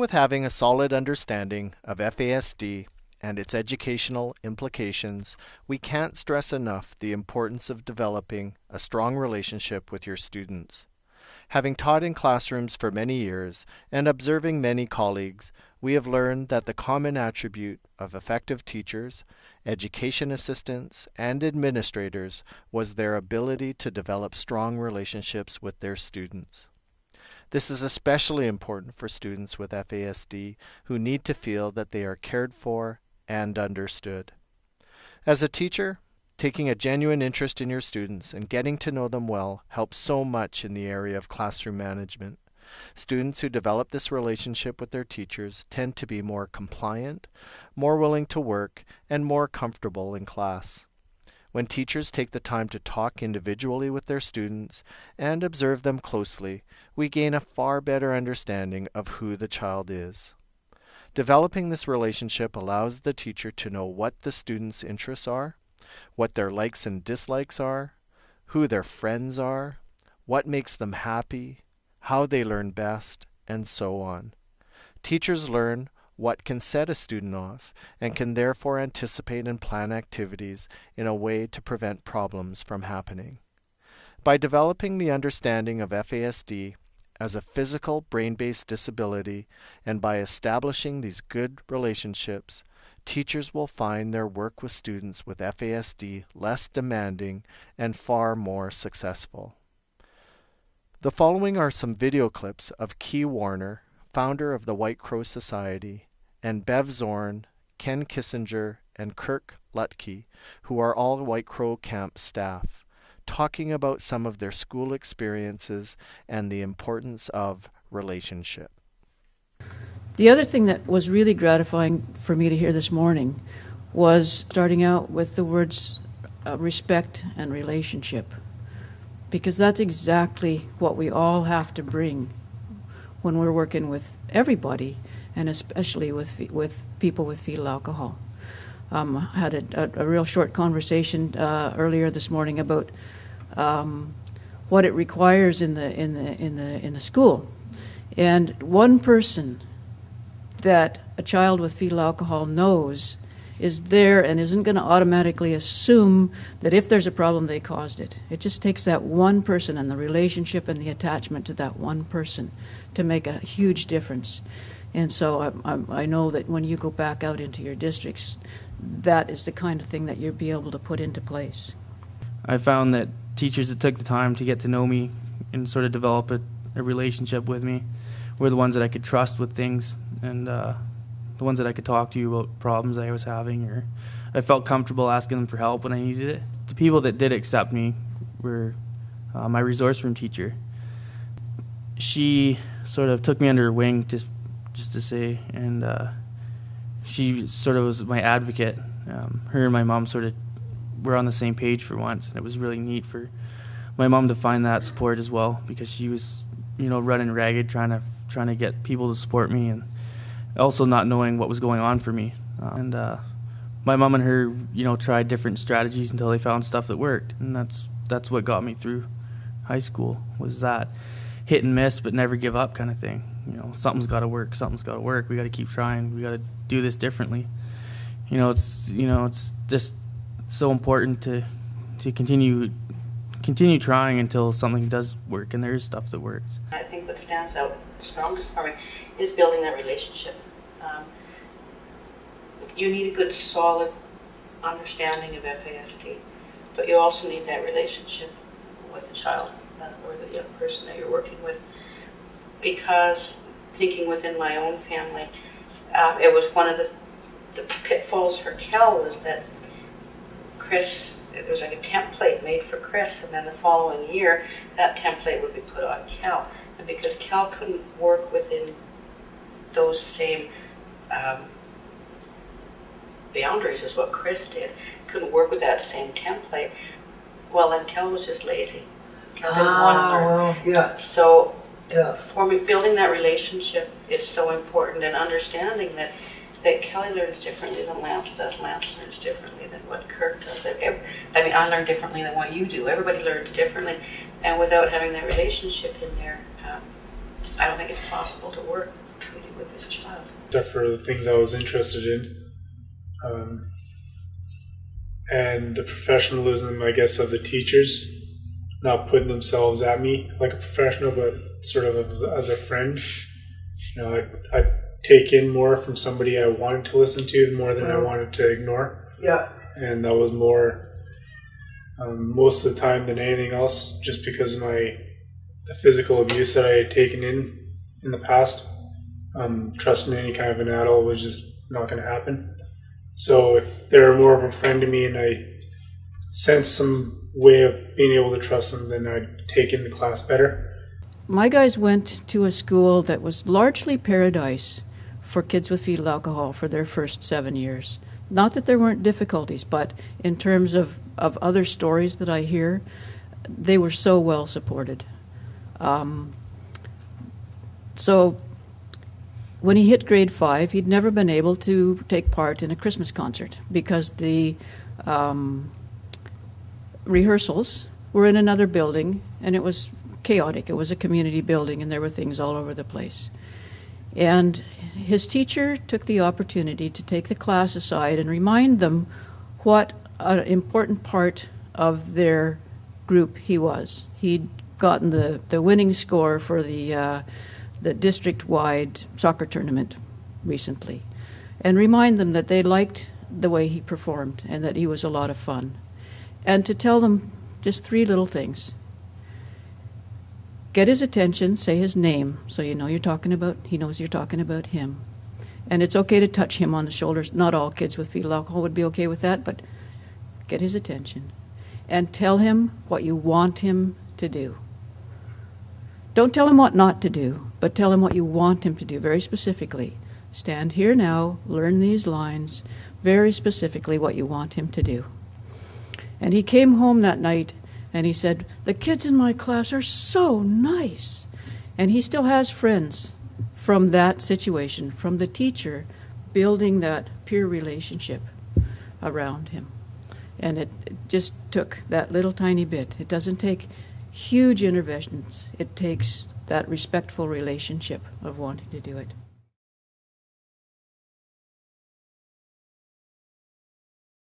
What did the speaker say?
with having a solid understanding of FASD and its educational implications, we can't stress enough the importance of developing a strong relationship with your students. Having taught in classrooms for many years and observing many colleagues, we have learned that the common attribute of effective teachers, education assistants, and administrators was their ability to develop strong relationships with their students. This is especially important for students with FASD who need to feel that they are cared for and understood. As a teacher, taking a genuine interest in your students and getting to know them well helps so much in the area of classroom management. Students who develop this relationship with their teachers tend to be more compliant, more willing to work, and more comfortable in class. When teachers take the time to talk individually with their students and observe them closely, we gain a far better understanding of who the child is. Developing this relationship allows the teacher to know what the student's interests are, what their likes and dislikes are, who their friends are, what makes them happy, how they learn best, and so on. Teachers learn what can set a student off and can therefore anticipate and plan activities in a way to prevent problems from happening. By developing the understanding of FASD as a physical brain-based disability and by establishing these good relationships, teachers will find their work with students with FASD less demanding and far more successful. The following are some video clips of Key Warner, founder of the Whitecrow Society, and Bev Zorn, Ken Kissinger, and Kirk Lutke, who are all Whitecrow camp staff, talking about some of their school experiences and the importance of relationship. The other thing that was really gratifying for me to hear this morning was starting out with the words respect and relationship, because that's exactly what we all have to bring when we're working with everybody, and especially with people with fetal alcohol. I had a real short conversation earlier this morning about what it requires in the school, and one person that a child with fetal alcohol knows is there and isn't going to automatically assume that if there's a problem they caused it. It just takes that one person and the relationship and the attachment to that one person to make a huge difference. And so I know that when you go back out into your districts, that is the kind of thing that you'll be able to put into place. I found that teachers that took the time to get to know me and sort of develop a relationship with me were the ones that I could trust with things, and the ones that I could talk to about problems I was having, or I felt comfortable asking them for help when I needed it. The people that did accept me were my resource room teacher. She sort of took me under her wing, just to say, and she sort of was my advocate. Her and my mom sort of were on the same page for once, and it was really neat for my mom to find that support as well, because she was, running ragged trying to get people to support me, and also not knowing what was going on for me. And my mom and her, tried different strategies until they found stuff that worked, and that's what got me through high school, was that hit and miss but never give up kind of thing. Something's got to work. We got to keep trying. We got to do this differently. It's just so important to continue trying until something does work, and there is stuff that works. I think what stands out strongest for me is building that relationship. You need a good, solid understanding of FASD, but you also need that relationship with the child or the young person that you're working with. Because thinking within my own family, it was one of the pitfalls for Kel was that Chris, there was like a template made for Chris, and then the following year that template would be put on Kel. And because Kel couldn't work within those same boundaries as what Chris did, couldn't work with that same template, well then Kel was just lazy. Kel didn't want to learn. Well, yeah. So Yeah. for me, building that relationship is so important, and understanding that Kelly learns differently than Lance does. Lance learns differently than what Kirk does. I learn differently than what you do. Everybody learns differently, and without having that relationship in there, I don't think it's possible to work truly working with this child? Except for the things I was interested in. And the professionalism, I guess, of the teachers, not putting themselves at me like a professional, but sort of as a friend. You know, I'd take in more from somebody I wanted to listen to more than I wanted to ignore. Yeah. And that was more most of the time than anything else, just because of the physical abuse that I had taken in the past. Trusting any kind of an adult was just not going to happen. So if they're more of a friend to me and I sense some way of being able to trust them, then I'd take in the class better. My guys went to a school that was largely paradise for kids with fetal alcohol for their first 7 years. Not that there weren't difficulties, but in terms of other stories that I hear, they were so well supported. So when he hit grade 5, he'd never been able to take part in a Christmas concert because the rehearsals were in another building, and it was chaotic. It was a community building, and there were things all over the place. And his teacher took the opportunity to take the class aside and remind them what an important part of their group he was. He'd gotten the winning score for the district-wide soccer tournament recently, and remind them that they liked the way he performed and that he was a lot of fun. And to tell them just 3 little things. Get his attention, say his name, so he knows you're talking about him. And it's okay to touch him on the shoulders. Not all kids with fetal alcohol would be okay with that, but get his attention. And tell him what you want him to do. Don't tell him what not to do, but tell him what you want him to do very specifically. Stand here now, learn these lines, very specifically what you want him to do. And he came home that night and he said, the kids in my class are so nice. And he still has friends from that situation, from the teacher building that peer relationship around him. And it just took that little tiny bit. It doesn't take huge interventions. It takes that respectful relationship of wanting to do it.